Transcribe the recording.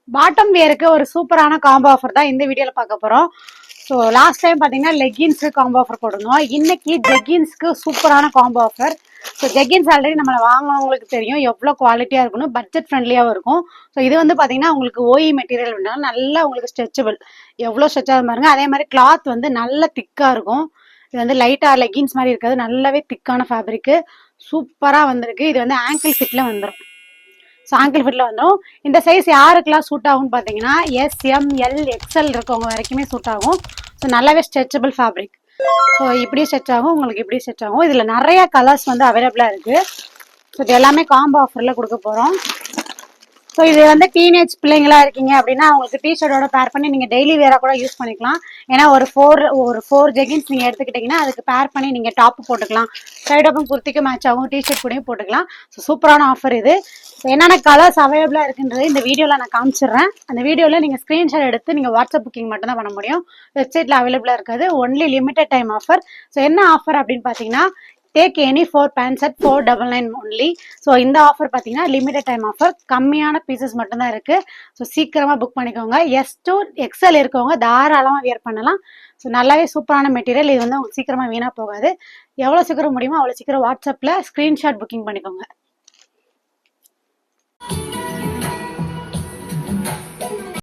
Bottom வேருக்கு ஒரு சூப்பரான காம்போ ஆஃபர் தான் இந்த வீடியோல பார்க்க போறோம். ஸோ லாஸ்ட் டைம் பார்த்தீங்கன்னா லெகின்ஸ்க்கு காம்போ ஆஃபர் போட்டிருந்தோம். இன்னைக்கு ஜெகின்ஸ்க்கு சூப்பரான combo offer. So jeggings already நம்ம வாங்கினவங்களுக்கு தெரியும் எவ்வளோ குவாலிட்டியாக இருக்கணும், பட்ஜெட் ஃப்ரெண்ட்லியாகவும் இருக்கும். ஸோ இது வந்து பார்த்தீங்கன்னா உங்களுக்கு ஓஇ மெட்டீரியல் வேணாலும் நல்லா உங்களுக்கு ஸ்ட்ரெச்சபிள், எவ்வளோ ஸ்ட்ரெச் ஆகும் பாருங்க. அதே மாதிரி கிளாத் வந்து நல்ல திக்காக இருக்கும். இது வந்து லைட்டாக லெகின்ஸ் மாதிரி இருக்காது, நல்லாவே திக்கான ஃபேப்ரிக்கு சூப்பராக வந்திருக்கு. இது வந்து ஆங்கிள் ஃபிட்டில் வந்துடும். ஸோ ஆங்கிள் ஃபிட்டில் வந்துடும். இந்த சைஸ் யாருக்கெல்லாம் சூட் ஆகும்னு பார்த்தீங்கன்னா எஸ்எம்எல் எக்ஸ்எல் இருக்கவங்க வரைக்குமே சூட் ஆகும். ஸோ நல்லாவே ஸ்ட்ரெச்சபிள் ஃபேப்ரிக். ஸோ இப்படியும் ஸ்ட்ரெச் ஆகும், உங்களுக்கு இப்படி ஸ்ட்ரெச் ஆகும். இதில் நிறைய கலர்ஸ் வந்து அவைலபிளாக இருக்குது. ஸோ இது எல்லாமே காம்போ ஆஃபரில் கொடுக்க போகிறோம். ஸோ இது வந்து டீனேஜ் பிள்ளைங்களா இருக்கீங்க அப்படின்னா அவங்களுக்கு டிஷர்ட்டோட பேர் பண்ணி நீங்கள் டெய்லி வேற கூட யூஸ் பண்ணிக்கலாம். ஏன்னா ஒரு ஃபோர் ஜெகின்ஸ் நீங்கள் எடுத்துக்கிட்டிங்கன்னா அதுக்கு பேர் பண்ணி நீங்கள் டாப் போட்டுக்கலாம். சைடப்பும் குர்த்திக்கு மேட்ச் ஆகும், டிஷர்ட் கூடயும் போட்டுக்கலாம். ஸோ சூப்பரான ஆஃபர் இது. என்னென்ன கலர்ஸ் அவைலபிளாக இருக்குன்றது இந்த வீடியோவில் நான் காமிச்சிடுறேன். அந்த வீடியோவில் நீங்கள் ஸ்க்ரீன்ஷாட் எடுத்து நீங்கள் வாட்ஸ்அப் புக்கிங் மட்டும் தான் பண்ண முடியும். வெப்சைட்டில் அவைலபிளாக இருக்காது. Only limited time offer. So என்ன ஆஃபர் அப்படின்னு பார்த்தீங்கன்னா take any 4 pant set 499 only. So இந்த ஆஃபர் பார்த்தீங்கன்னா லிமிடெட் டைம் ஆஃபர், கம்மியான பீசஸ் மட்டும்தான் இருக்கு. ஸோ சீக்கிரமாக புக் பண்ணிக்கோங்க. எஸ் டு எக்ஸ்எல் இருக்கவங்க தாராளமாக வியர் பண்ணலாம். ஸோ நல்லாவே சூப்பரான மெட்டீரியல். இது வந்து உங்களுக்கு சீக்கிரமாக வீணாக போகாது. எவ்வளோ சீக்கிரம் முடியுமோ அவ்வளோ சீக்கிரம் வாட்ஸ்அப்பில் ஸ்க்ரீன்ஷாட் புக்கிங் பண்ணிக்கோங்க.